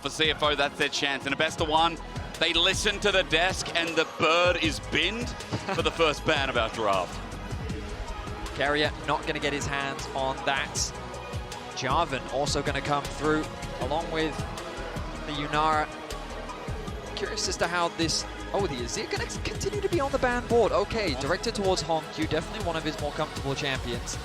for CFO, that's their chance. And a best of one, they listen to the desk and the bird is binned for the first ban of our draft. Keria not going to get his hands on that. Jarvan also going to come through along with the Yunara. Curious as to how this... Oh, the Azir going to continue to be on the ban board. Okay, directed towards HongQ, definitely one of his more comfortable champions.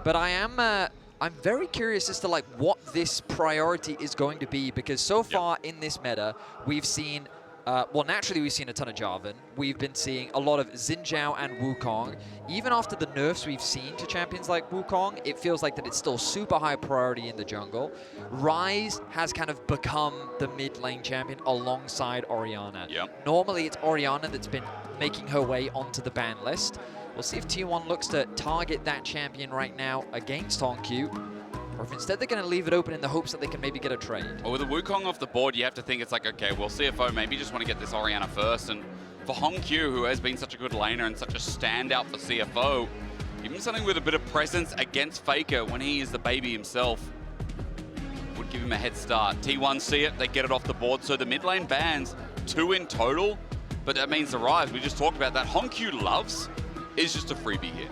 But I'm very curious as to like what this priority is going to be, because so far in this meta, we've seen, well, naturally we've seen a ton of Jarvan. We've been seeing a lot of Xin Zhao and Wukong. Even after the nerfs we've seen to champions like Wukong, it feels like that it's still super high priority in the jungle. Ryze has kind of become the mid lane champion alongside Orianna. Yep. Normally it's Orianna that's been making her way onto the ban list. We'll see if T1 looks to target that champion right now against HongQ, or if instead they're going to leave it open in the hopes that they can maybe get a trade. Well, with the Wukong off the board, you have to think it's like, okay, well, CFO maybe just want to get this Orianna first. And for HongQ, who has been such a good laner and such a standout for CFO, even something with a bit of presence against Faker when he is the baby himself would give him a head start. T1 see it, they get it off the board. So the mid lane bans, 2 in total, but that means the Ryze, we just talked about that, HongQ loves is just a freebie here.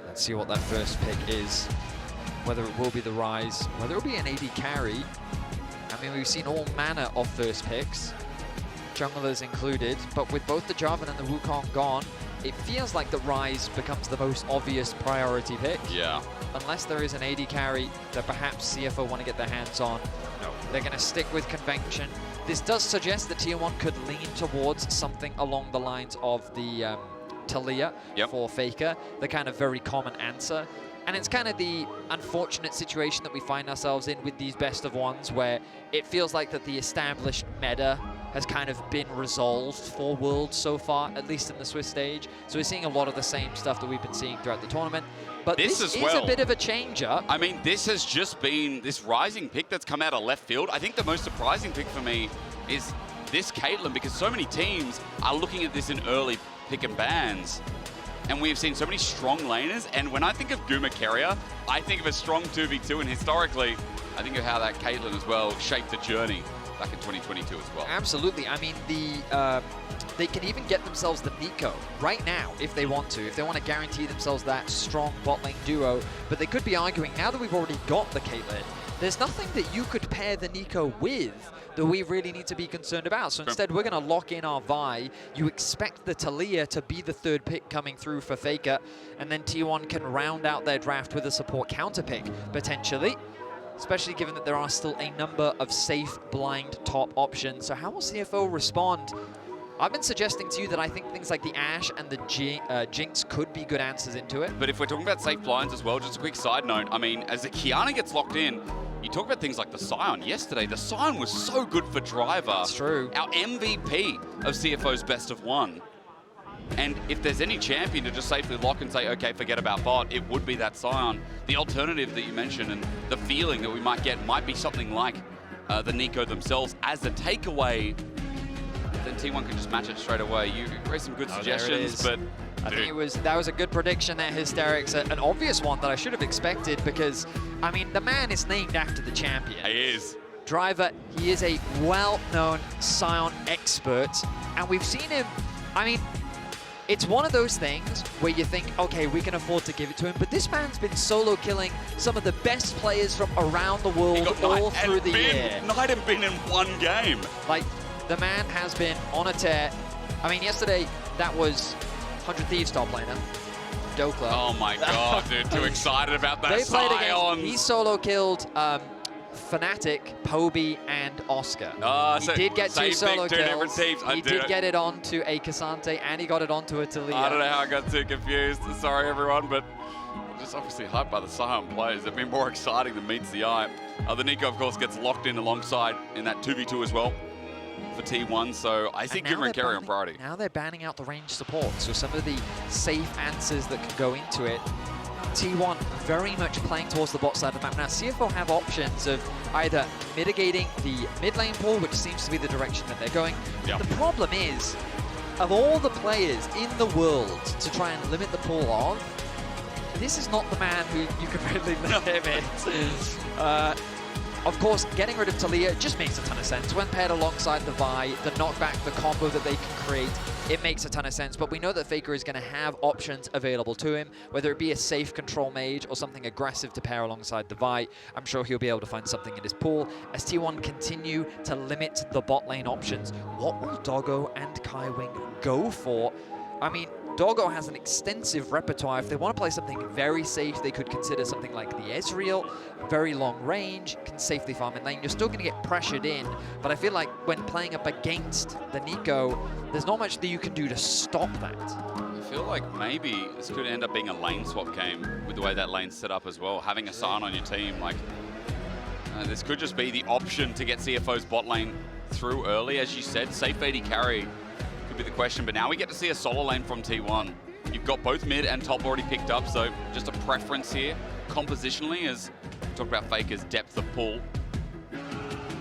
Let's see what that first pick is. Whether it will be the Ryze, whether it will be an AD carry. I mean, we've seen all manner of first picks, junglers included, but with both the Jarvan and the Wukong gone, it feels like the Ryze becomes the most obvious priority pick. Yeah. Unless there is an AD carry that perhaps CFO want to get their hands on. No. They're going to stick with convention. This does suggest that Tier 1 could lean towards something along the lines of the Talia for Faker, the kind of very common answer. And it's kind of the unfortunate situation that we find ourselves in with these best of ones, where it feels like that the established meta has kind of been resolved for Worlds so far, at least in the Swiss stage. So we're seeing a lot of the same stuff that we've been seeing throughout the tournament. But this is a bit of a change-up. I mean, this has just been this rising pick that's come out of left field. I think the most surprising pick for me is this Caitlyn, because so many teams are looking at this in early pick and bans. And we've seen so many strong laners. And when I think of Keria, I think of a strong 2v2. And historically, I think of how that Caitlyn as well shaped the journey back in 2022 as well. Absolutely. I mean, they can even get themselves the Neeko right now if they want to guarantee themselves that strong bot lane duo. But they could be arguing, now that we've already got the Caitlyn, there's nothing that you could pair the Neeko with that we really need to be concerned about. So instead, we're going to lock in our Vi. You expect the Talia to be the third pick coming through for Faker, and then T1 can round out their draft with a support counter pick, potentially, especially given that there are still a number of safe blind top options. So how will CFO respond? I've been suggesting to you that I think things like the Ashe and the Jinx could be good answers into it. But if we're talking about safe blinds as well, just a quick side note, I mean, as the Qiyana gets locked in, you talk about things like the Sion. Yesterday, the Sion was so good for Driver. It's true. Our MVP of CFO's best of one. And if there's any champion to just safely lock and say, okay, forget about bot, it would be that Sion. The alternative that you mentioned and the feeling that we might get might be something like the Neeko themselves as a takeaway. Then T1 can just match it straight away. You raised some good suggestions, but I think that was a good prediction there, Hysterics. An obvious one that I should have expected, because, I mean, the man is named after the champion. He is. Driver, he is a well-known Sion expert, and we've seen him, I mean, it's one of those things where you think, okay, we can afford to give it to him, but this man's been solo killing some of the best players from around the world all through the year. Knight and been in one game. Like, the man has been on a tear. I mean, yesterday, that was 100 Thieves top laner, Doggo. Oh my god, dude, too excited about that. They played against, he solo killed Fnatic, Poby, and Oscar. He did get 2 solo kills. He did get it onto a Cassante, and he got it onto a Talia. I don't know how I got too confused. Sorry, everyone, but I'm just obviously hyped by the Sion plays. They've been more exciting than meets the eye. The Neeko, of course, gets locked in alongside in that 2v2 as well for T1, so I think Keria and Keria on priority. Now they're banning out the range support, so some of the safe answers that can go into it. T1 very much playing towards the bot side of the map. Now CFO have options of either mitigating the mid lane pool, which seems to be the direction that they're going. Yep. The problem is, of all the players in the world to try and limit the pool of, this is not the man who you can really limit him in. Of course, getting rid of Taliyah just makes a ton of sense. When paired alongside the Vi, the knockback, the combo that they can create, it makes a ton of sense. But we know that Faker is going to have options available to him, whether it be a safe control mage or something aggressive to pair alongside the Vi. I'm sure he'll be able to find something in his pool. As T1 continue to limit the bot lane options, what will Doggo and Kaiwing go for? I mean, Doggo has an extensive repertoire. If they want to play something very safe, they could consider something like the Ezreal, very long range, can safely farm in lane. You're still going to get pressured in, but I feel like when playing up against the Neeko, there's not much that you can do to stop that. I feel like maybe this could end up being a lane swap game with the way that lane's set up as well. Having a Sion on your team, like, this could just be the option to get CFO's bot lane through early. As you said, safe AD carry could be the question, but now we get to see a solo lane from T1. You've got both mid and top already picked up, so just a preference here compositionally as we talk about Faker's depth of pull.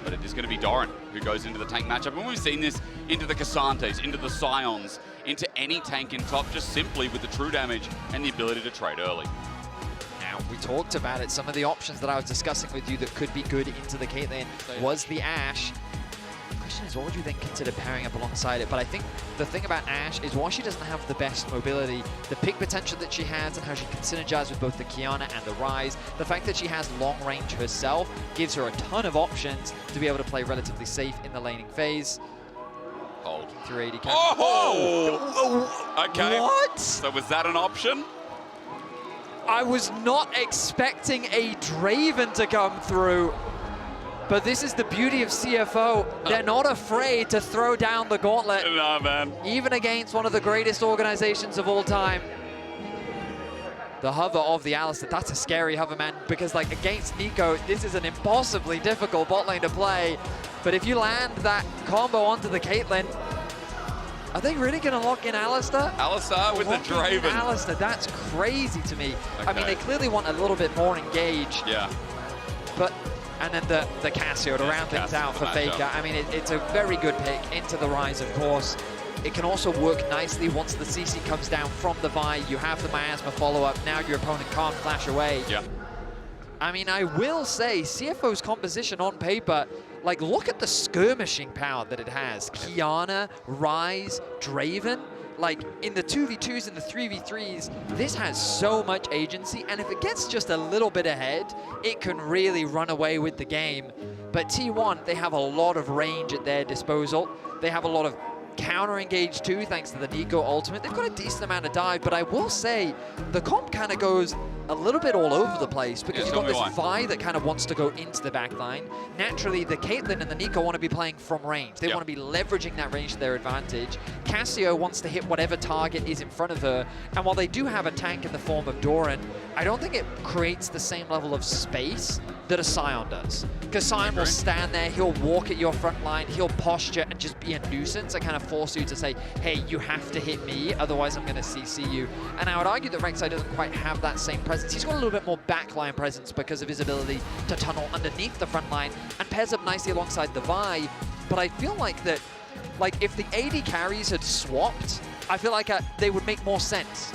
But it is going to be Doran who goes into the tank matchup, and we've seen this into the Cassantes, into the Sions, into any tank in top, just simply with the true damage and the ability to trade early. Now, we talked about it, some of the options that I was discussing with you that could be good into the Caitlyn was the Ashe. The question is, what would you then consider pairing up alongside it? But I think the thing about Ashe is while she doesn't have the best mobility, the pick potential that she has and how she can synergize with both the Qiyana and the Ryze, the fact that she has long range herself gives her a ton of options to be able to play relatively safe in the laning phase. Hold. Through 80 Oh! Okay. What? So was that an option? I was not expecting a Draven to come through. But this is the beauty of CFO. They're not afraid to throw down the gauntlet. No, man. Even against one of the greatest organizations of all time. The hover of the Alistar, that's a scary hover, man, because like against Neeko, this is an impossibly difficult bot lane to play. But if you land that combo onto the Caitlyn, are they really going to lock in Alistar? Alistar with the Draven. Alistar, that's crazy to me. Okay. I mean, they clearly want a little bit more engaged. Yeah. But, and then the Cassio to round things out for Faker. I mean, it's a very good pick into the Ryze, of course. It can also work nicely once the CC comes down from the Vi. You have the miasma follow-up. Now your opponent can't flash away. Yeah. I mean, I will say, CFO's composition on paper, like, look at the skirmishing power that it has. Qiyana, Ryze, Draven. Like, in the 2v2s and the 3v3s, this has so much agency, and if it gets just a little bit ahead, it can really run away with the game. But T1, they have a lot of range at their disposal. They have a lot of counter engage too, thanks to the Neeko ultimate. They've got a decent amount of dive, but I will say the comp kind of goes a little bit all over the place because you've got this Vi that kind of wants to go into the back line. Naturally, the Caitlyn and the Neeko want to be playing from range. They want to be leveraging that range to their advantage. Cassio wants to hit whatever target is in front of her, and while they do have a tank in the form of Doran, I don't think it creates the same level of space that a Sion does. Because Sion will stand there, he'll walk at your front line, he'll posture and just be a nuisance and kind of force you to say, hey, you have to hit me, otherwise I'm going to CC you. And I would argue that Rek'Sai doesn't quite have that same presence. He's got a little bit more backline presence because of his ability to tunnel underneath the front line and pairs up nicely alongside the Vi. But I feel like that, like if the AD carries had swapped, I feel like they would make more sense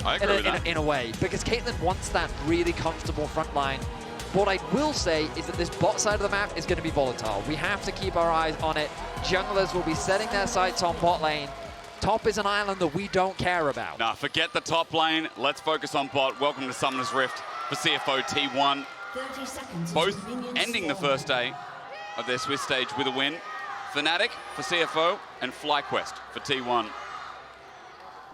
in a way, because Caitlyn wants that really comfortable front line. What I will say is that this bot side of the map is going to be volatile. We have to keep our eyes on it. Junglers will be setting their sights on bot lane. Top is an island that we don't care about. Nah, forget the top lane. Let's focus on bot. Welcome to Summoner's Rift for CFO T1. 30 seconds Both ending the first day of their Swiss stage with a win. Fnatic for CFO and FlyQuest for T1.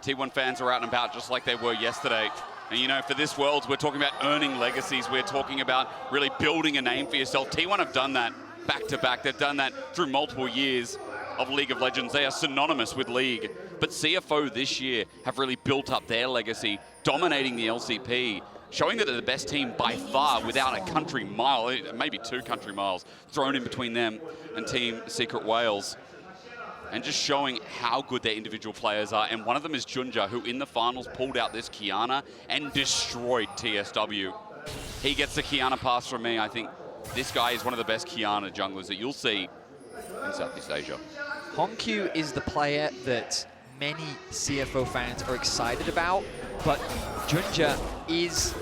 T1 fans are out and about just like they were yesterday. And you know, for this Worlds, we're talking about earning legacies. We're talking about really building a name for yourself. T1 have done that back to back. They've done that through multiple years of League of Legends. They are synonymous with League. But CFO this year have really built up their legacy, dominating the LCP, showing that they're the best team by far without a country mile, maybe 2 country miles thrown in between them and Team Secret Wales. And just showing how good their individual players are. And one of them is JunJia, who in the finals pulled out this Qiyana and destroyed TSW. He gets the Qiyana pass from me. I think this guy is one of the best Qiyana junglers that you'll see in Southeast Asia. HongQ is the player that many CFO fans are excited about, but JunJia is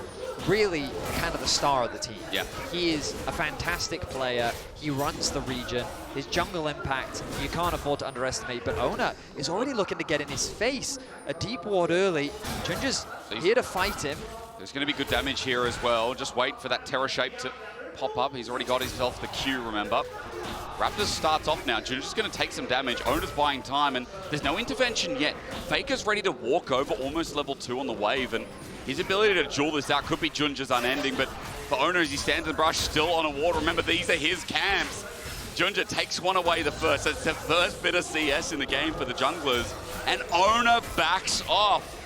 really kind of the star of the team. Yeah. He is a fantastic player. He runs the region. His jungle impact, you can't afford to underestimate, but Oner is already looking to get in his face. A deep ward early. JunJia's here to fight him. There's going to be good damage here as well. Just wait for that Terror Shape to pop up. He's already got himself the Q, remember. Raptors starts off now. JunJia's going to take some damage. Oner's buying time, and there's no intervention yet. Faker's ready to walk over almost level 2 on the wave, and his ability to duel this out could be JunJia's unending, but for Oner, as he stands in the brush, still on a ward. Remember, these are his camps. JunJia takes one away the first. It's the first bit of CS in the game for the junglers, and Oner backs off.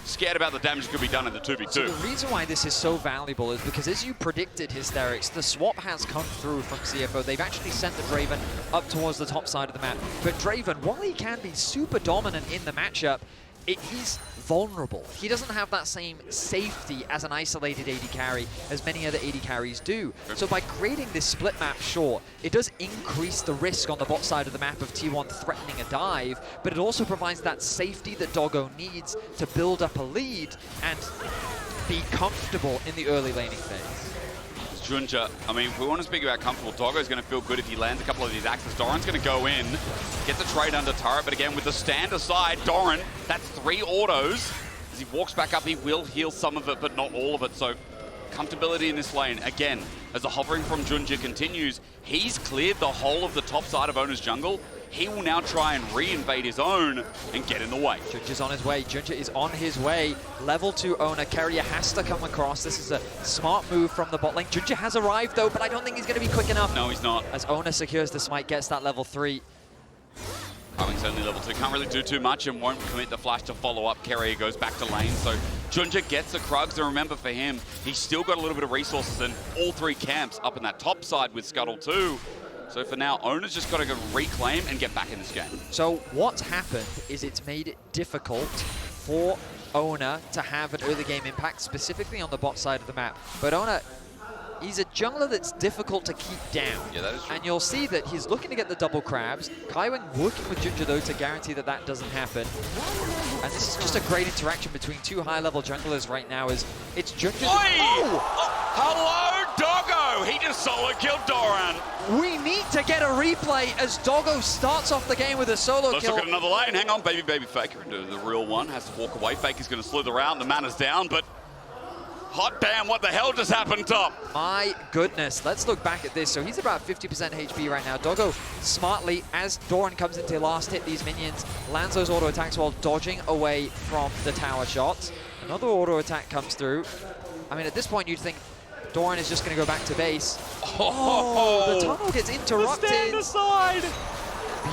Scared about the damage could be done in the 2v2. So the reason why this is so valuable is because, as you predicted, Hysterics, the swap has come through from CFO. They've actually sent the Draven up towards the top side of the map. But Draven, while he can be super dominant in the matchup, he's vulnerable. He doesn't have that same safety as an isolated AD carry as many other AD carries do. So by creating this split map, sure, it does increase the risk on the bot side of the map of T1 threatening a dive, but it also provides that safety that Doggo needs to build up a lead and be comfortable in the early laning phase. JunJia, I mean, if we want to speak about comfortable, Doggo's going to feel good if he lands a couple of these axes. Doran's going to go in, get the trade under turret, but again, with the stand aside, Doran, that's 3 autos. As he walks back up, he will heal some of it, but not all of it, so comfortability in this lane. Again, as the hovering from JunJia continues, he's cleared the whole of the top side of Oner's jungle. He will now try and re-invade his own and get in the way. JunJia's on his way. JunJia is on his way. Level 2 Oner. Keria has to come across. This is a smart move from the bot lane. JunJia has arrived, though, but I don't think he's going to be quick enough. No, he's not. As Oner secures the smite, gets that level 3. Kaiwing's only level 2. Can't really do too much and won't commit the flash to follow up. Keria goes back to lane, so JunJia gets the Krugs, and remember for him, he's still got a little bit of resources in all 3 camps up in that top side with Scuttle too. So for now, Oner's just got to go reclaim and get back in this game. So what's happened is it's made it difficult for Oner to have an early game impact, specifically on the bot side of the map. But Oner, he's a jungler that's difficult to keep down. Yeah, that is true. And you'll see that he's looking to get the double crabs. Kaiwing working with JunJia, though, to guarantee that that doesn't happen. And this is just a great interaction between 2 high-level junglers right now. As it's JunJia. Hello, Doggo! He just solo killed Doran. We need to get a replay as Doggo starts off the game with a solo Let's kill. look at another lane. Hang on, baby Faker into the real one. Has to walk away. Faker's going to slither out. The mana's down, but hot damn, what the hell just happened, Top? My goodness, let's look back at this. So he's about 50% HP right now. Doggo smartly, as Doran comes into last hit these minions, lands those auto attacks while dodging away from the tower shots. Another auto attack comes through. I mean, at this point, you'd think Doran is just going to go back to base. Oh, the tunnel gets interrupted. Stand aside.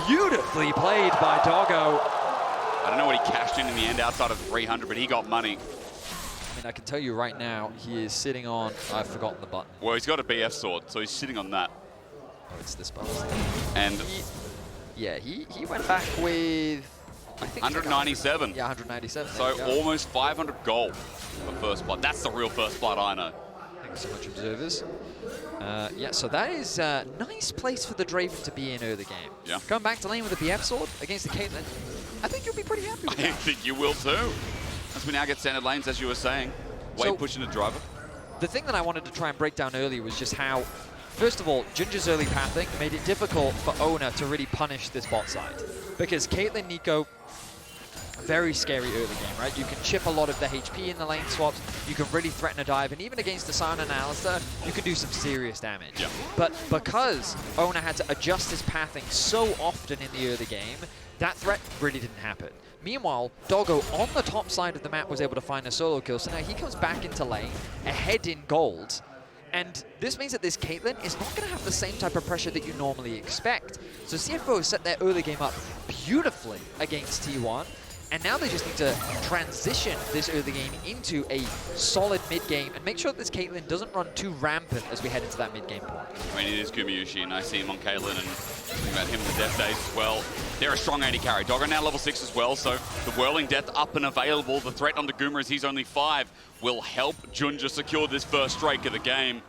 Beautifully played by Doggo. I don't know what he cashed in the end outside of 300, but he got money. I mean, I can tell you right now, he is sitting on, I've forgotten the button. Well, he's got a BF sword, so he's sitting on that. Oh, it's this button. And he went back with, I think 197. Yeah, 197. So almost 500 gold for first blood. That's the real first blood I know. Thanks so much, observers. Yeah, so that is a nice place for the Draven to be in early game. Yeah. Going back to lane with a BF sword against the Caitlyn, I think you'll be pretty happy with that. I think you will too. As we now get standard lanes, as you were saying. Wade So, pushing the driver. The thing that I wanted to try and break down earlier was just how, first of all, JunJia's early pathing made it difficult for Oner to really punish this bot side. Because Caitlyn, Neeko, very scary early game, right? You can chip a lot of the HP in the lane swaps, you can really threaten a dive, and even against the Sion and Alistar, you can do some serious damage. Yeah. But because Oner had to adjust his pathing so often in the early game, that threat really didn't happen. Meanwhile, Doggo on the top side of the map was able to find a solo kill, so now he comes back into lane, ahead in gold, and this means that this Caitlyn is not going to have the same type of pressure that you normally expect. So CFO set their early game up beautifully against T1, and now they just need to transition this early game into a solid mid-game and make sure that this Caitlyn doesn't run too rampant as we head into that mid-game point. I mean, it is Gumayusi, and I see him on Caitlyn, and thinking about him in the Death Days as well. They're a strong AD carry. Doggo now level 6 as well, so the Whirling Death up and available. The threat onto Guma, as he's only 5, will help JunJia secure this first strike of the game.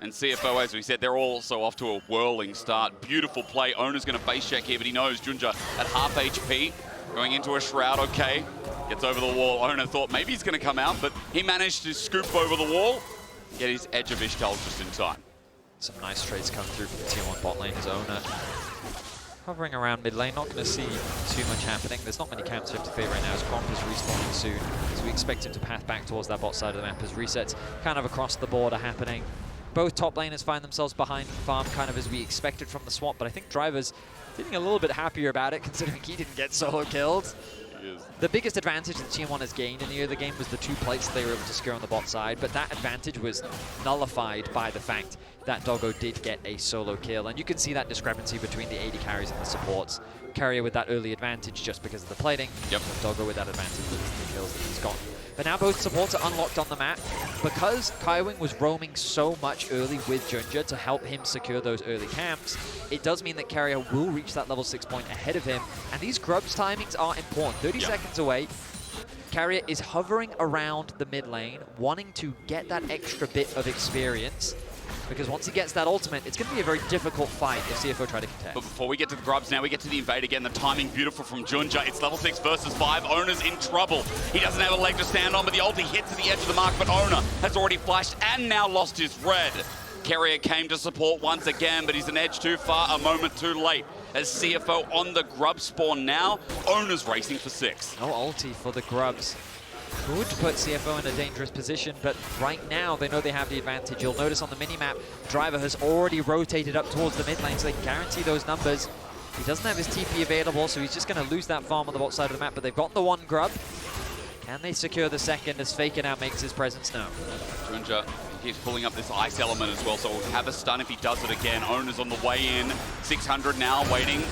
And CFO, as we said, they're also off to a whirling start. Beautiful play. Oner's going to face check here, but he knows JunJia at half HP. Going into a Shroud, okay. Gets over the wall. Oner thought maybe he's going to come out, but he managed to scoop over the wall, get his edge of Ishtal just in time. Some nice trades come through from the tier 1 bot lane as Oner. Hovering around mid lane, not going to see too much happening. There's not many camps for him to fade right now as Gronk is respawning soon. So we expect him to path back towards that bot side of the map as resets kind of across the board are happening. Both top laners find themselves behind farm kind of as we expected from the swap, but I think Driver's feeling a little bit happier about it considering he didn't get solo kills. The biggest advantage that Team 1 has gained in the early game was the 2 plates they were able to secure on the bot side, but that advantage was nullified by the fact that Doggo did get a solo kill, and you can see that discrepancy between the AD carries and the supports. Keria with that early advantage just because of the plating, Doggo with that advantage with the kills that he's got. But now both supports are unlocked on the map. Because Kaiwing was roaming so much early with JunJia to help him secure those early camps, it does mean that Keria will reach that level 6 point ahead of him. And these Grubs timings are important. 30 seconds away, Keria is hovering around the mid lane, wanting to get that extra bit of experience. Because once he gets that ultimate, it's going to be a very difficult fight if CFO try to contest. But before we get to the Grubs, now we get to the invade again. The timing beautiful from JunJia. It's level 6 versus 5. Oner's in trouble. He doesn't have a leg to stand on, but the ulti hits at the edge of the mark. But Oner has already flashed and now lost his red. Keria came to support once again, but he's an edge too far, a moment too late. As CFO on the Grub spawn now, Oner's racing for 6. No ulti for the Grubs. Could put CFO in a dangerous position, but right now they know they have the advantage. You'll notice on the minimap, Driver has already rotated up towards the mid lane, so they can guarantee those numbers. He doesn't have his TP available, so he's just going to lose that farm on the bot side of the map, but they've got the 1 Grub. Can they secure the second as Faker now makes his presence known? JunJia keeps pulling up this ice element as well, so we'll have a stun if he does it again. Oner's on the way in, 600 now, waiting.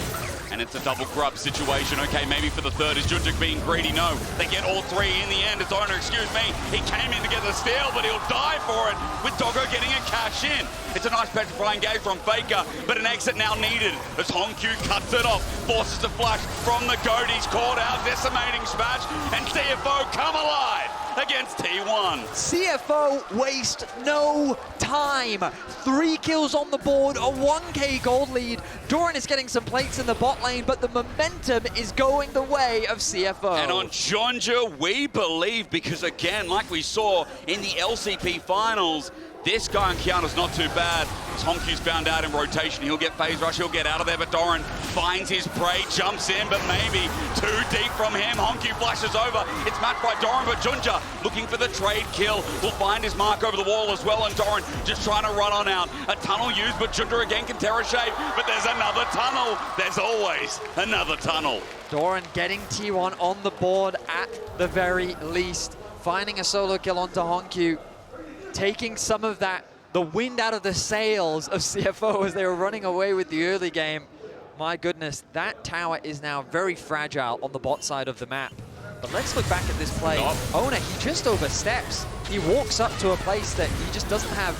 And it's a double Grub situation. Okay, maybe for the third. Is JunJia being greedy? No. They get all 3 in the end. It's Oner, excuse me. He came in to get the steal, but he'll die for it with Doggo getting a cash in. It's a nice petrifying gauge from Faker, but an exit now needed as HongQ cuts it off, forces a flash from the goat. He's caught out, decimating smash, and CFO come alive against T1. CFO waste no time. 3 kills on the board, a 1k gold lead. Doran is getting some plates in the bot lane, but the momentum is going the way of CFO. And on JunJia, we believe, because again, like we saw in the LCP finals, this guy on Qiyana's not too bad. As HongQ's found out in rotation, he'll get phase rush, he'll get out of there, but Doran finds his prey, jumps in, but maybe too deep from him. HongQ flashes over. It's matched by Doran, but JunJia looking for the trade kill. Will find his mark over the wall as well, and Doran just trying to run on out. A tunnel used, but JunJia again can tear a shape, but there's another tunnel. There's always another tunnel. Doran getting T1 on the board at the very least. Finding a solo kill onto HongQ. Taking some of the wind out of the sails of CFO as they were running away with the early game. My goodness, that tower is now very fragile on the bot side of the map. But let's look back at this play. Oner, he just oversteps. He walks up to a place that he just doesn't have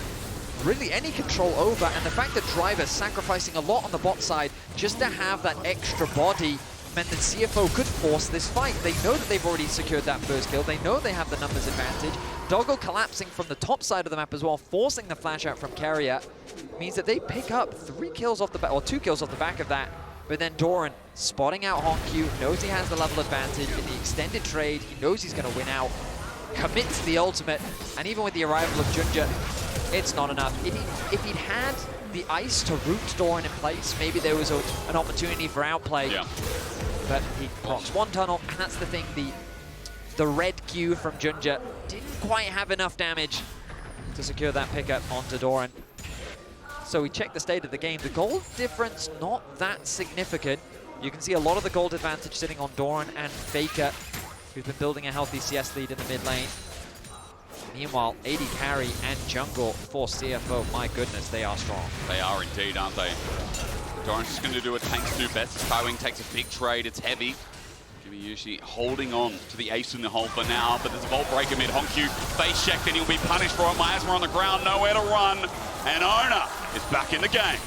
really any control over, and the fact that Driver's sacrificing a lot on the bot side just to have that extra body meant that CFO could force this fight. They know that they've already secured that first kill. They know they have the numbers advantage. Doggo collapsing from the top side of the map as well, forcing the flash out from Keria, means that they pick up 3 kills off the back, or 2 kills off the back of that. But then Doran spotting out HongQ, knows he has the level advantage in the extended trade. He knows he's going to win out, commits the ultimate, and even with the arrival of JunJia, it's not enough. If he'd had the ice to root Doran in place, maybe there was an opportunity for outplay. Yeah. But he procs 1 tunnel, and that's the thing, the red Q from JunJia didn't quite have enough damage to secure that pickup onto Doran. So we check the state of the game. The gold difference, not that significant. You can see a lot of the gold advantage sitting on Doran and Faker, who's been building a healthy CS lead in the mid lane. Meanwhile, AD carry and jungle for CFO, my goodness, they are strong. They are indeed, aren't they? Doran's just going to do what tanks do best. Kaiwing takes a big trade, it's heavy. Gumayusi holding on to the ace in the hole for now, but there's a Vault Breaker mid. HongQ face checked and he'll be punished for it. Miasma on the ground, nowhere to run, and Oner is back in the game.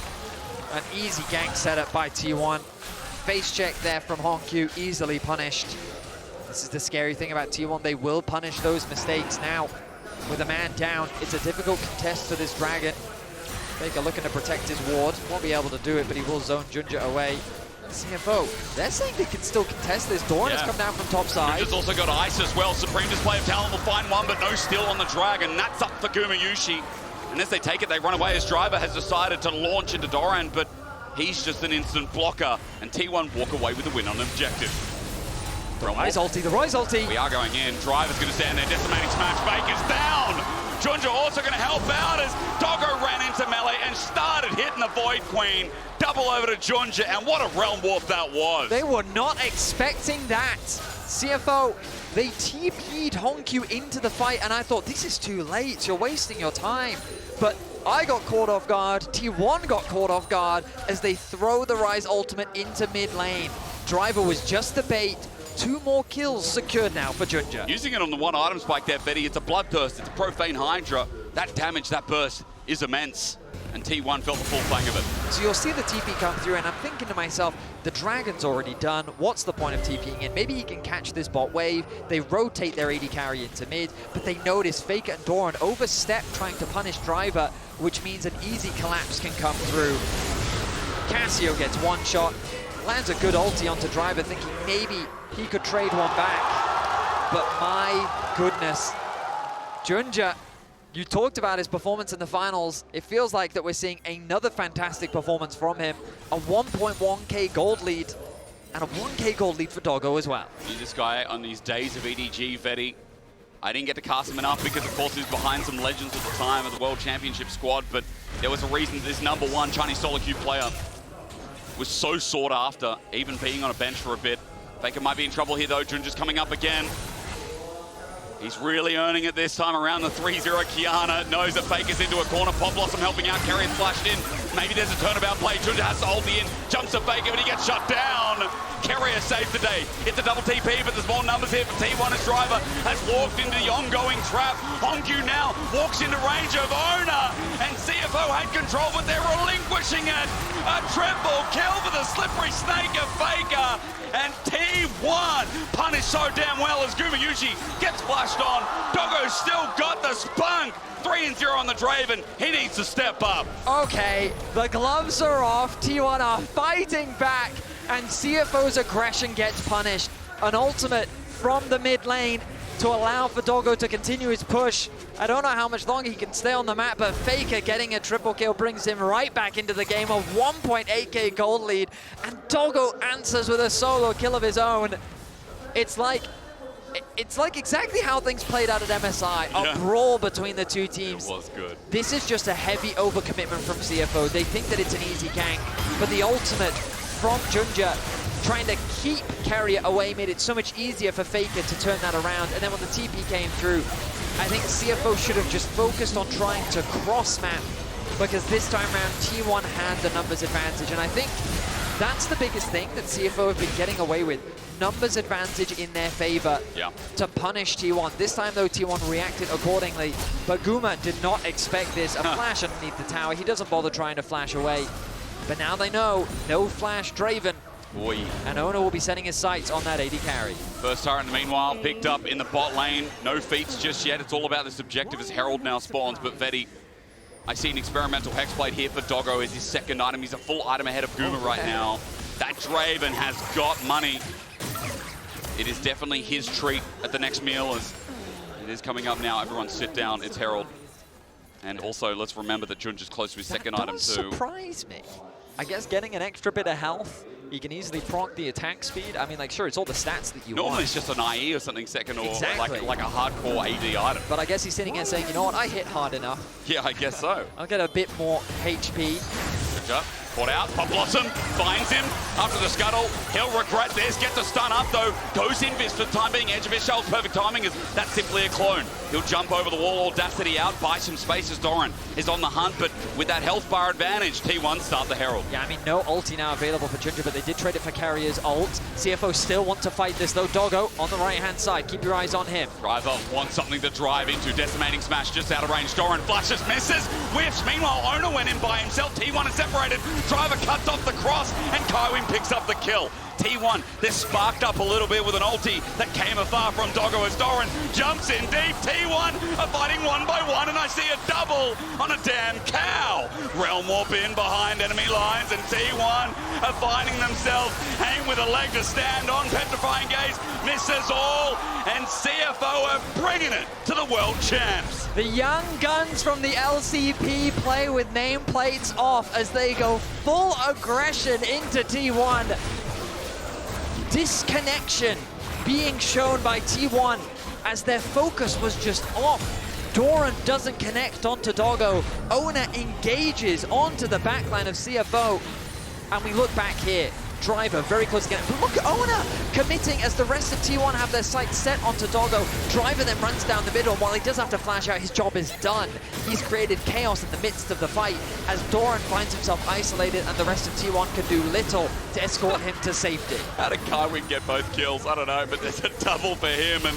An easy gank setup by T1. Face check there from HongQ, easily punished. This is the scary thing about T1, they will punish those mistakes now. With a man down, it's a difficult contest for this Dragon. Faker looking to protect his ward, won't be able to do it, but he will zone JunJia away. CFO, they're saying they can still contest this. Doran has come down from top side. Just also got Ice as well. Supreme display of talent will find one, but no steal on the Dragon. That's up for Gumayusi. And as they take it, they run away as Driver has decided to launch into Doran, but he's just an instant blocker. And T1 walk away with the win on objective. The Ryze ulti. We are going in. Driver's going to stand there. Decimating smash. Baker's down. JunJia also going to help out as Doggo ran into melee and started hitting the Void Queen. Double over to JunJia, and what a realm warp that was. They were not expecting that. CFO, they TP'd HongQ into the fight, and I thought, this is too late. You're wasting your time. But I got caught off guard. T1 got caught off guard as they throw the Ryze ultimate into mid lane. Driver was just the bait. 2 more kills secured now for JunJia. Using it on the one item spike there, Betty. It's a Bloodthirst, it's a Profane Hydra. That damage, that burst is immense. And T1 felt the full fang of it. So you'll see the TP come through, and I'm thinking to myself, the Dragon's already done. What's the point of TPing in? Maybe he can catch this bot wave. They rotate their AD carry into mid, but they notice Faker and Doran overstep trying to punish Driver, which means an easy collapse can come through. Cassio gets one shot, lands a good ulti onto Driver, thinking maybe he could trade one back. But my goodness, JunJia, you talked about his performance in the finals. It feels like that we're seeing another fantastic performance from him. A 1.1k gold lead and a 1k gold lead for Doggo as well. This guy on these days of EDG, Vedi, I didn't get to cast him enough because, of course, he was behind some legends at the time of the World Championship squad, but there was a reason this #1 Chinese solo queue player was so sought after, even being on a bench for a bit. Faker might be in trouble here, though. JunJia's coming up again. He's really earning it this time around. The 3-0 Qiyana knows that Faker's into a corner. Pop Blossom helping out. Keria flashed in. Maybe there's a turnabout play. JunJia has to hold the in. Jumps to Faker, but he gets shut down. Keria saves the day. It's a double TP, but there's more numbers here for T1 as Driver has walked into the ongoing trap. HongQ now walks into range of Oner, and CFO had control, but they're relinquishing it. A triple kill for the slippery snake of Faker. And T1 punished so damn well as Gumayusi gets flashed on. Doggo's still got the spunk. 3-0 on the Draven. He needs to step up. Okay, the gloves are off. T1 are fighting back, and CFO's aggression gets punished. An ultimate from the mid lane to allow for Doggo to continue his push. I don't know how much longer he can stay on the map, but Faker getting a triple kill brings him right back into the game. A 1.8k gold lead, and Doggo answers with a solo kill of his own. It's like exactly how things played out at MSI. A brawl between the two teams. It was good. This is just a heavy overcommitment from CFO. They think that it's an easy gank, but the ultimate from JunJia trying to keep Keria away made it so much easier for Faker to turn that around. And then when the TP came through, I think CFO should have just focused on trying to cross-map, because this time around T1 had the numbers advantage. And I think that's the biggest thing that CFO have been getting away with. Numbers advantage in their favor to punish T1. This time though, T1 reacted accordingly, but Guma did not expect this. A flash underneath the tower. He doesn't bother trying to flash away. But now they know, no flash Draven. Boy. And Oner will be setting his sights on that AD carry. First turret, meanwhile, picked up in the bot lane. No feats just yet. It's all about this objective as Herald now spawns. But Vedi, I see an experimental Hex Blade here for Doggo as his second item. He's a full item ahead of Guma right now. That Draven has got money. It is definitely his treat at the next meal as it is coming up now. Everyone sit down. It's Herald. And also, let's remember that JunJia's close to his second item too. Surprise me. I guess getting an extra bit of health, you can easily proc the attack speed. I mean, like, sure, it's all the stats that you want. Normally it's just an IE or something second, or like a hardcore AD item. But I guess he's sitting here saying, you know what, I hit hard enough. Yeah, I guess so. I'll get a bit more HP. Good job. Caught out, Pop Blossom finds him after the scuttle. He'll regret this, gets a stun up though. Goes in Vis for the time being, edge of his shell's perfect timing as that's simply a clone. He'll jump over the wall, audacity out, buy some space as Doran is on the hunt, but with that health bar advantage, T1 start the Herald. Yeah, I mean, no ulti now available for JunJia, but they did trade it for Keria's ult. CFO still want to fight this though. Doggo on the right-hand side, keep your eyes on him. Driver wants something to drive into, decimating smash just out of range. Doran flashes, misses, whiffs. Meanwhile, Oner went in by himself. T1 is separated. Driver cuts off the cross, and Kaiwing picks up the kill. T1, they're sparked up a little bit with an ulti that came afar from Doggo as Doran jumps in deep. T1 are fighting 1 by 1, and I see a double on a damn cow. Realm Warp in behind enemy lines, and T1 are finding themselves hanging with a leg to stand on. Petrifying Gaze misses all, and CFO are bringing it to the world champs. The young guns from the LCP play with nameplates off as they go full aggression into T1. Disconnection being shown by T1 as their focus was just off. Doran doesn't connect onto Doggo. Oner engages onto the backline of CFO. And we look back here. Driver very close again. But look at Oner committing as the rest of T1 have their sights set onto Doggo. Driver then runs down the middle. While he does have to flash out, his job is done. He's created chaos in the midst of the fight as Doran finds himself isolated and the rest of T1 can do little to escort him to safety. How did Kaiwing get both kills? I don't know, but there's a double for him, and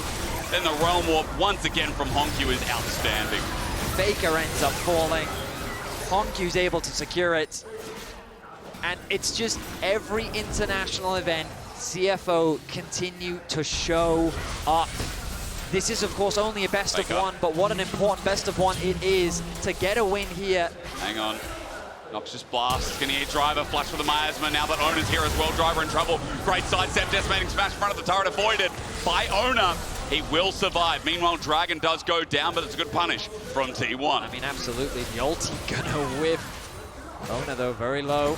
then the Realm Warp once again from HongQ is outstanding. Faker ends up falling. HongQ's able to secure it. And it's just every international event, CFO continue to show up. This is, of course, only a best of one, but what an important best of one it is to get a win here. Hang on. Noxious Blast, gonna hit Driver, flush with the miasma. Now that Oner's here as well, Driver in trouble. Great sidestep, decimating smash in front of the turret, avoided by Oner. He will survive. Meanwhile, Dragon does go down, but it's a good punish from T1. I mean, absolutely, the ulti gonna whiff. Oner, though, very low.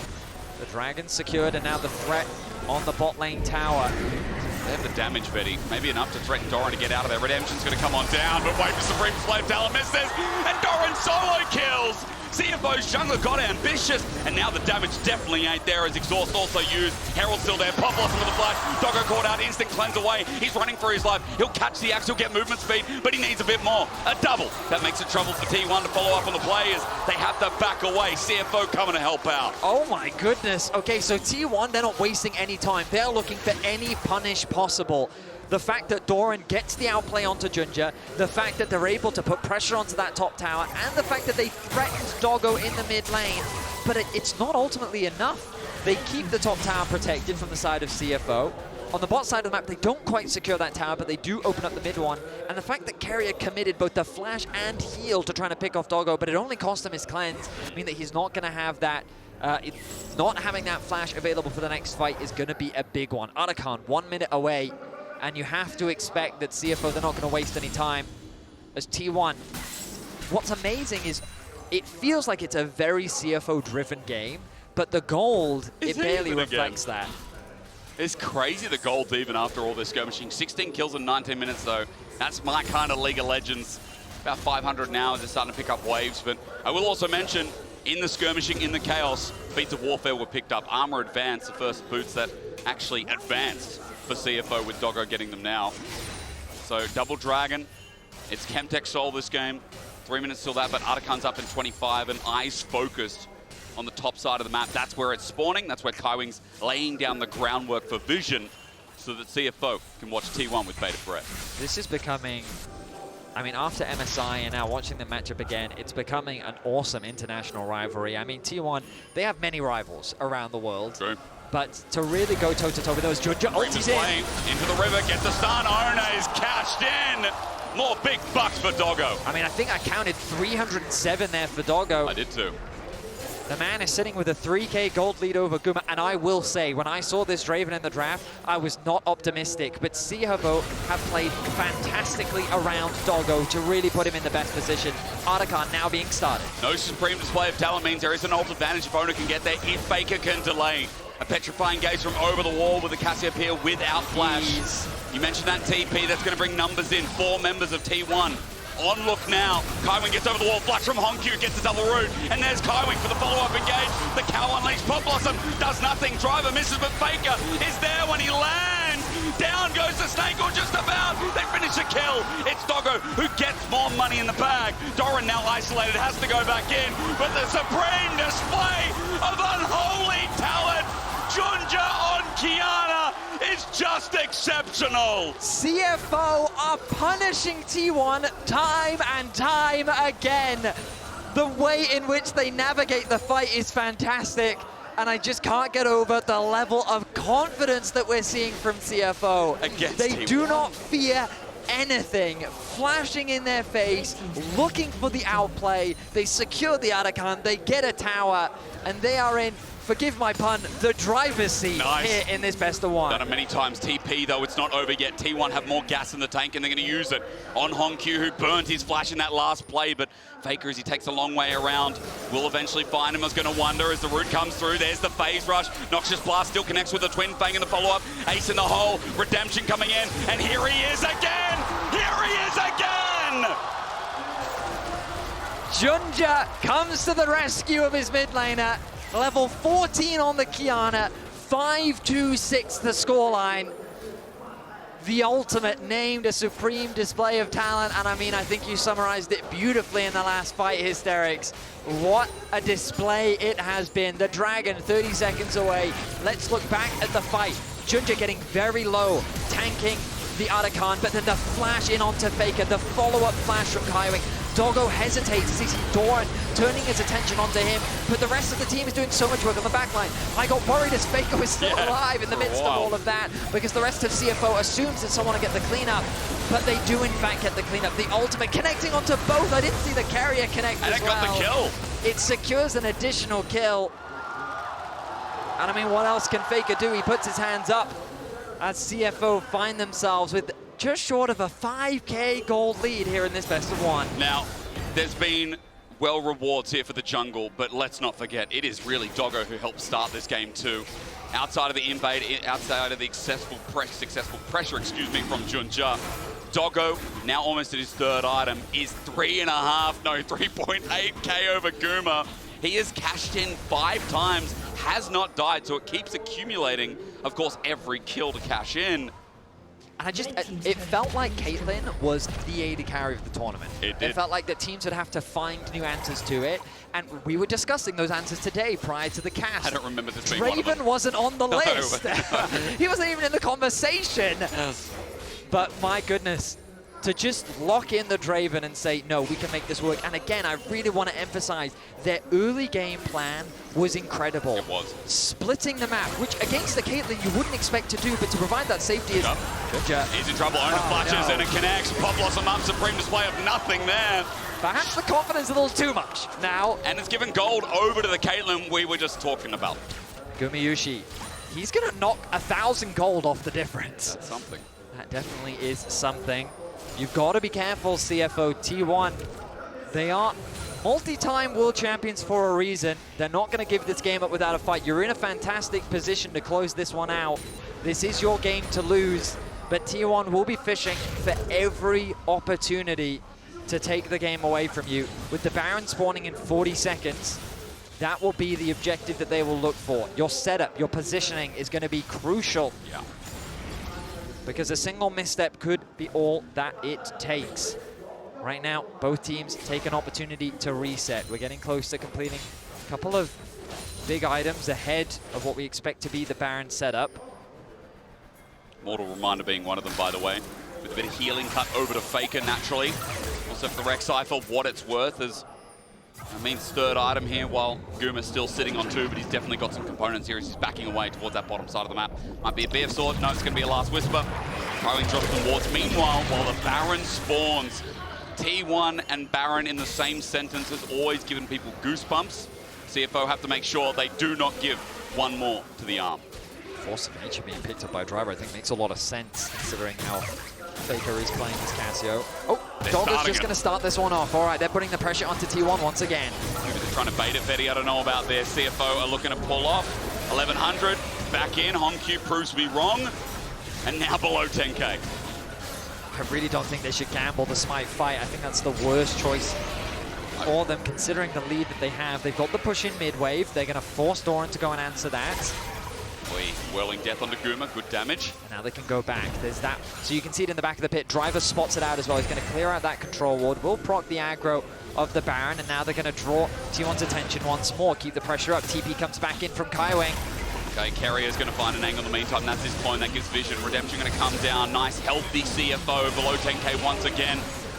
The Dragon secured, and now the threat on the bot lane tower. They have the damage, Vedi. Maybe enough to threaten Doran to get out of there. Redemption's going to come on down, but wait for Supreme Slave Talent misses, and Doran solo kills! CFO's jungler got ambitious, and now the damage definitely ain't there as Exhaust also used. Herald's still there, Pop Blossom with the flash. Doggo caught out, instant cleanse away. He's running for his life. He'll catch the axe, he'll get movement speed, but he needs a bit more. A double. That makes it trouble for T1 to follow up on the players. They have to back away. CFO coming to help out. Oh my goodness. Okay, so T1, they're not wasting any time. They're looking for any punish possible. The fact that Doran gets the outplay onto JunJia, the fact that they're able to put pressure onto that top tower, and the fact that they threatened Doggo in the mid lane, but it's not ultimately enough. They keep the top tower protected from the side of CFO. On the bot side of the map, they don't quite secure that tower, but they do open up the mid one. And the fact that Keria committed both the flash and heal to trying to pick off Doggo, but it only cost him his cleanse, mean that he's not going to have that. Not having that flash available for the next fight is going to be a big one. Arakan, 1 minute away. And you have to expect that CFO, they're not going to waste any time. As T1, what's amazing is it feels like it's a very CFO-driven game, but the gold, it barely reflects that. It's crazy the gold even after all this skirmishing. 16 kills in 19 minutes though. That's my kind of League of Legends. About 500 now as they're starting to pick up waves. But I will also mention, in the skirmishing, in the chaos, feats of warfare were picked up. Armor advanced, the first boots that actually advanced for CFO with Doggo getting them now. So double Dragon, it's Chemtech Soul this game. 3 minutes till that, but Arakan's up in 25 and eyes focused on the top side of the map. That's where it's spawning. That's where Kaiwing's laying down the groundwork for vision so that CFO can watch T1 with bated breath. This is becoming, I mean, after MSI and now watching the matchup again, it's becoming an awesome international rivalry. I mean, T1, they have many rivals around the world. True. But to really go toe-to-toe with those, JunJia ultis in. Into the river, gets the stun. Oner is cashed in. More big bucks for Doggo. I mean, I think I counted 307 there for Doggo. I did too. The man is sitting with a 3K gold lead over Guma, and I will say, when I saw this Draven in the draft, I was not optimistic, but CFO have played fantastically around Doggo to really put him in the best position. Arakan now being started. No supreme display of talent means there is an ult advantage if Oner can get there, if Faker can delay. A petrifying gaze from over the wall with the Cassiopeia without flash. Jeez. You mentioned that TP, that's going to bring numbers in. 4 members of T1. On look now. Kaiwing gets over the wall. Flash from HongQ gets the double root. And there's Kaiwing for the follow-up engage. The cow unleashed. Pop Blossom does nothing. Driver misses, but Faker is there when he lands. Down goes the snake, or just about. They finish the kill. It's Doggo who gets more money in the bag. Doran now isolated, has to go back in. But the supreme display of unholy talent. JunJia on Qiyana is just exceptional. CFO are punishing T1 time and time again. The way in which they navigate the fight is fantastic. and I just can't get over the level of confidence that we're seeing from CFO. They do not fear anything flashing in their face, looking for the outplay. They secure the Arakan, they get a tower, and they are in, forgive my pun, the driver's seat here in this best of one. Done it many times. TP, though, it's not over yet. T1 have more gas in the tank, and they're going to use it on HongQ, who burned his flash in that last play, but Faker, as he takes a long way around, will eventually find him. I was going to wonder as the root comes through. There's the phase rush. Noxious Blast still connects with the Twin Fang in the follow-up. Ace in the hole. Redemption coming in, and here he is again! Here he is again! JunJia comes to the rescue of his mid laner. Level 14 on the Qiyana, 5-2-6 the scoreline. The ultimate named a supreme display of talent, and I mean, I think you summarized it beautifully in the last fight, Hysterics. What a display it has been. The Dragon 30 seconds away. Let's look back at the fight. JunJia getting very low, tanking the Arakan, but then the flash in onto Faker, the follow-up flash from Kaiwing. Doggo hesitates as he sees Doran turning his attention onto him, but the rest of the team is doing so much work on the backline. I got worried as Faker was still alive in the midst of all of that, because the rest of CFO assumes that someone will get the cleanup, but they do in fact get the cleanup. The ultimate connecting onto both. I didn't see the Keria connect as well. And it got the kill. It secures an additional kill. And I mean, what else can Faker do? He puts his hands up as CFO find themselves with just short of a 5K gold lead here in this best of one. Now, there's been rewards here for the jungle, but let's not forget, it is really Doggo who helped start this game too. Outside of the invade, outside of the successful pressure, from JunJia, Doggo, now almost at his third item, is 3.8K over Guma. He has cashed in 5 times, has not died, so it keeps accumulating, of course, every kill to cash in. And it felt like Caitlyn was the AD carry of the tournament. It did. It felt like the teams would have to find new answers to it, and we were discussing those answers today prior to the cast. I don't remember this being one of Draven them. wasn't on the list. He wasn't even in the conversation. But my goodness, to just lock in the Draven and say, no, we can make this work. And again, I really want to emphasize their early game plan was incredible. It was. Splitting the map, which against the Caitlyn you wouldn't expect to do, but to provide that safety is... He's in trouble. Oner flashes and it connects. Pop Blossom up, supreme display of nothing there. Perhaps the confidence a little too much now. And it's given gold over to the Caitlyn we were just talking about. Gumayusi, he's going to knock 1,000 gold off the difference. That's something. That definitely is something. You've got to be careful, CFO. T1, they are multi-time world champions for a reason. They're not going to give this game up without a fight. You're in a fantastic position to close this one out. This is your game to lose, but T1 will be fishing for every opportunity to take the game away from you. With the Baron spawning in 40 seconds, that will be the objective that they will look for. Your setup, your positioning is going to be crucial. Yeah. Because a single misstep could be all that it takes. Right now, both teams take an opportunity to reset. We're getting close to completing a couple of big items ahead of what we expect to be the Baron setup. Mortal Reminder being one of them, by the way. With a bit of healing cut over to Faker, naturally. Also for the Rek'Sai, for what it's worth, is I mean, third item here, while Guma's still sitting on 2, but he's definitely got some components here as he's backing away towards that bottom side of the map. Might be a BF sword. No, it's going to be a last whisper. Kaiwing drops some wards. Meanwhile, while the Baron spawns, T1 and Baron in the same sentence has always given people goosebumps. CFO have to make sure they do not give one more to the arm. Force of nature being picked up by Driver, I think makes a lot of sense considering how Faker is playing as Cassio. Oh, Doggo's just going to start this one off. All right, they're putting the pressure onto T1 once again. They're trying to bait it, Vedi. I don't know about this. CFO are looking to pull off. 1100 back in. HongQ proves to be wrong. And now below 10K. I really don't think they should gamble the Smite fight. I think that's the worst choice for them considering the lead that they have. They've got the push in mid-wave. They're going to force Doran to go and answer that. Whirling death onto Guma, good damage. And now they can go back. There's that. So you can see it in the back of the pit. Driver spots it out as well. He's going to clear out that control ward. Will proc the aggro of the Baron. And now they're going to draw T1's attention once more. Keep the pressure up. TP comes back in from Kaiwing. Okay, Keria is going to find an angle in the meantime. That's his point. That gives vision. Redemption going to come down. Nice, healthy CFO below 10K once again.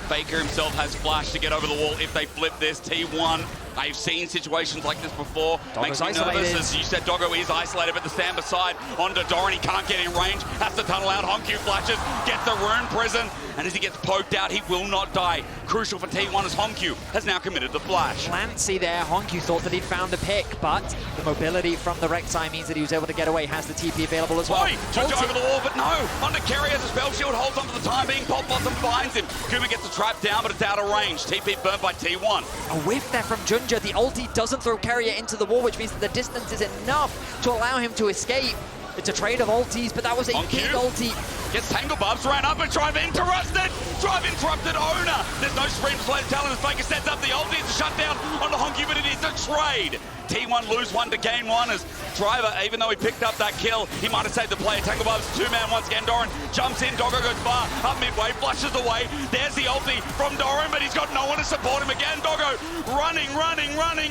Faker himself has flash to get over the wall if they flip this. T1 I've seen situations like this before. Doggo's Makes me nervous, isolated. as you said, Doggo is isolated, but the stand beside onto Doran, he can't get in range, has to tunnel out, HongQ flashes, gets the rune prison, and as he gets poked out, he will not die. Crucial for T1 as HongQ has now committed the flash. Lancy there, HongQ thought that he'd found the pick, but the mobility from the Rek'Sai means that he was able to get away, has the TP available as well. Oi, JunJia over the wall, but no! Onto Keria as a spell shield holds on for the time being, Pop Blossom finds him. Kuma gets the trap down, but it's out of range. TP burnt by T1. A whiff there from JunJia. The ulti doesn't throw Keria into the wall, which means that the distance is enough to allow him to escape. It's a trade of ultis, but that was a big ulti. Gets Tangle Bubs, ran up and Drive interrupted! Drive interrupted Oner! There's no Scream Slate talent as Faker sets up the ulti. It's a shutdown on the HongQ, but it is a trade. T1 lose one to gain one as Driver, even though he picked up that kill, he might have saved the play. Tangle Bubs, two-man once again. Doran jumps in, Doggo goes far, up midway, flushes away. There's the ulti from Doran, but he's got no one to support him again. Doggo running,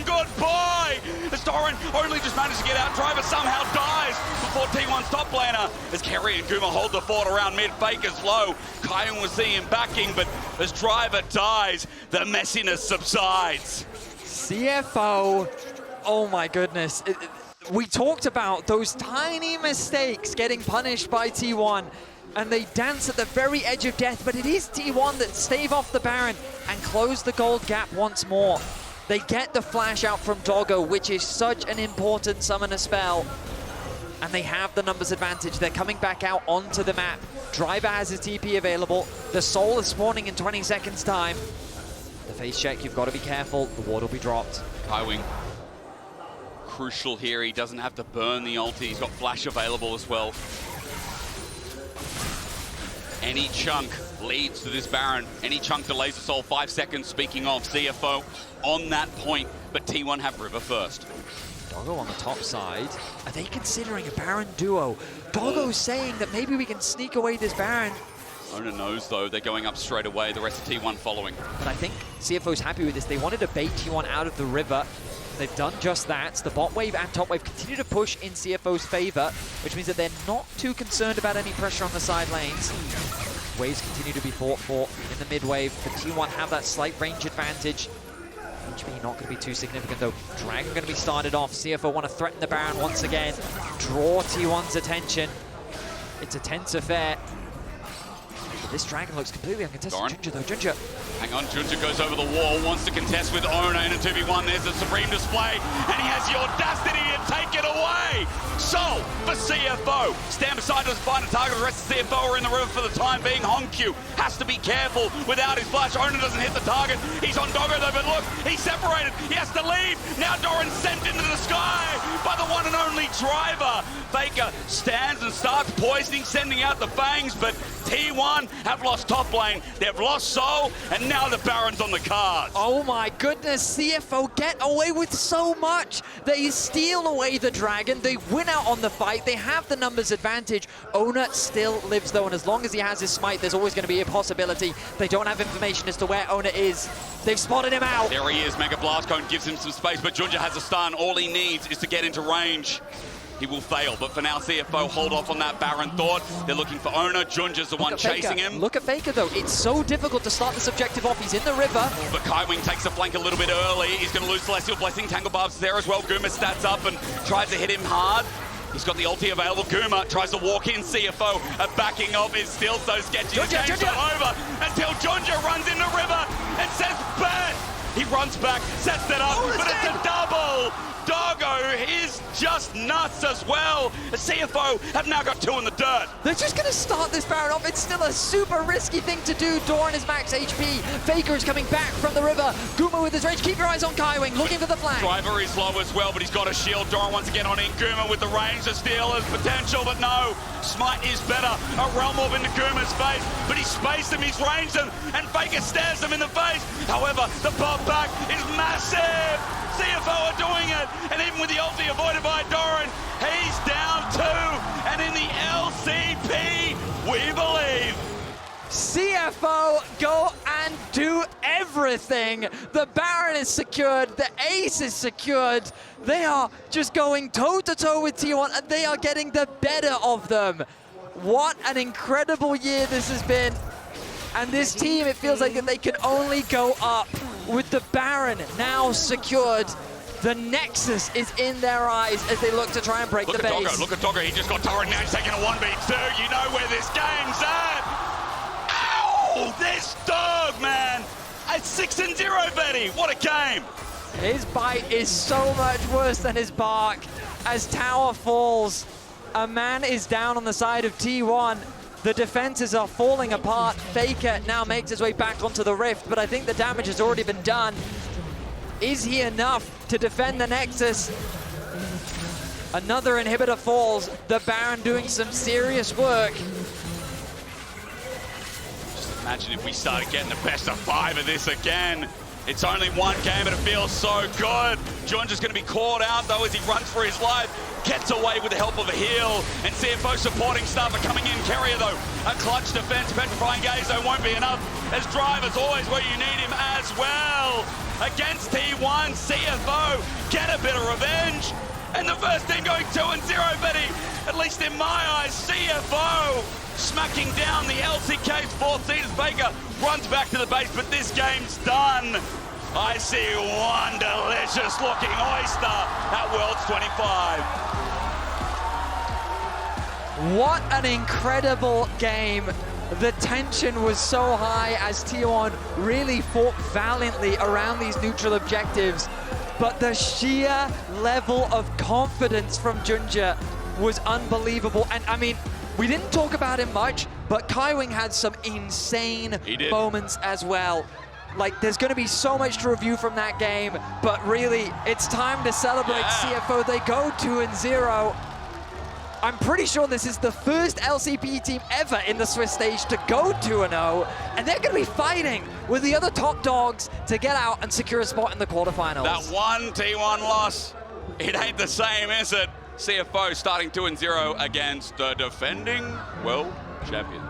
goodbye! As Doran only just managed to get out, Driver somehow dies before T1's top laner. As Keria and Guma hold the fort around mid, Faker's low. Kaiwing will see him backing, but as Driver dies, the messiness subsides. CFO, oh my goodness. We talked about those tiny mistakes getting punished by T1, and they dance at the very edge of death, but it is T1 that stave off the Baron and close the gold gap once more. They get the flash out from Doggo, which is such an important summoner spell, and they have the numbers advantage. They're coming back out onto the map. Driver has his TP available. The Soul is spawning in 20 seconds time. The face check, you've got to be careful. The ward will be dropped. Kaiwing, crucial here. He doesn't have to burn the ulti. He's got flash available as well. Any chunk leads to this Baron. Any chunk delays the Soul. 5 seconds, speaking of CFO, on that point. But T1 have River first. Doggo on the top side. Are they considering a Baron duo? Doggo's saying that maybe we can sneak away this Baron. Oner knows, though, they're going up straight away. The rest of T1 following. But I think CFO's happy with this. They wanted to bait T1 out of the river. They've done just that. The bot wave and top wave continue to push in CFO's favor, which means that they're not too concerned about any pressure on the side lanes. Waves continue to be fought for in the mid wave. The T1 have that slight range advantage. HP not going to be too significant though. Dragon going to be started off. CFO want to threaten the Baron once again. Draw T1's attention. It's a tense affair. But this Dragon looks completely uncontested. Doran. JunJia though, JunJia. Hang on, JunJia goes over the wall, wants to contest with Oner in a 2v1. There's a supreme display, and he has the audacity to take it away. So, for CFO, stand beside us, find a target. The rest of CFO are in the river for the time being. HongQ has to be careful without his flash. Oner doesn't hit the target. He's on Doggo though, but look, he's separated. He has to leave. Now Doran sent into the sky by the one and only Driver. Faker stands and starts poisoning, sending out the fangs, but T1 have lost top lane. They've lost Soul, and now the Baron's on the cards. Oh my goodness, CFO get away with so much. They steal away the Dragon, they win out on the fight, they have the numbers advantage. Oner still lives though, and as long as he has his smite, there's always going to be a possibility. They don't have information as to where Oner is. They've spotted him out. There he is, Mega Blast Cone gives him some space, but JunJia has a stun. All he needs is to get into range. He will fail, but for now, CFO hold off on that Baron thought. They're looking for Oner. JunJia's the one chasing him. Look at Faker, though. It's so difficult to start this objective off. He's in the river. But Kaiwing takes the flank a little bit early. He's going to lose Celestial Blessing. Tangle Barb's there as well. Guma stats up and tries to hit him hard. He's got the ulti available. Guma tries to walk in. CFO, a backing off is still so sketchy. The game's not over until JunJia runs in the river and says, "Bet!" He runs back, sets it up, but it's a double. Doggo is just nuts as well. The CFO have now got 2 in the dirt. They're just going to start this Baron off. It's still a super risky thing to do. Doran is max HP. Faker is coming back from the river. Guma with his range. Keep your eyes on Kaiwing, looking for the flank. Driver is low as well, but he's got a shield. Doran once again on in. Guma with the range to steal his potential, but no. Smite is better. A realm orb into Guma's face, but he's spaced him, he's ranged him, and Faker stares him in the face. However, the pop back is massive. CFO are doing it, and even with the ulti avoided by Doran, he's down 2, and in the LCP, we believe. CFO go and do everything. The Baron is secured, the ace is secured. They are just going toe-to-toe with T1, and they are getting the better of them. What an incredible year this has been. And this team, it feels like that they can only go up. with the Baron now secured. The Nexus is in their eyes as they look to try and break the base. Doggo, look at Doggo, he just got Doran, now he's taking a 1v2. You know where this game's at. Ow! This dog, man! It's 6-0, Betty. What a game! His bite is so much worse than his bark. As tower falls, a man is down on the side of T1. The defenses are falling apart. Faker now makes his way back onto the Rift, but I think the damage has already been done. Is he enough to defend the Nexus? Another inhibitor falls. The Baron doing some serious work. Just imagine if we started getting the best of 5 of this again. It's only one game, but it feels so good. JunJia's going to be caught out, though, as he runs for his life. Gets away with the help of a heal. And CFO supporting staff are coming in. Keria, though, a clutch defense. Petrifying gaze, though, won't be enough. As Driver's always where you need him as well. Against T1, CFO get a bit of revenge. And the first team going 2-0, Betty. At least in my eyes, CFO smacking down the LCK's 4th seeders. Baker runs back to the base, but this game's done. I see one delicious looking Oyster at Worlds 25. What an incredible game. The tension was so high as Sion really fought valiantly around these neutral objectives. But the sheer level of confidence from JunJia was unbelievable. And I mean, we didn't talk about him much, but Kaiwing had some insane moments as well. Like, there's going to be so much to review from that game, but really, it's time to celebrate CFO. They go 2-0. I'm pretty sure this is the first LCP team ever in the Swiss stage to go 2-0, and they're going to be fighting with the other top dogs to get out and secure a spot in the quarterfinals. That one T1 loss, it ain't the same, is it? CFO starting 2-0 against the defending world champions.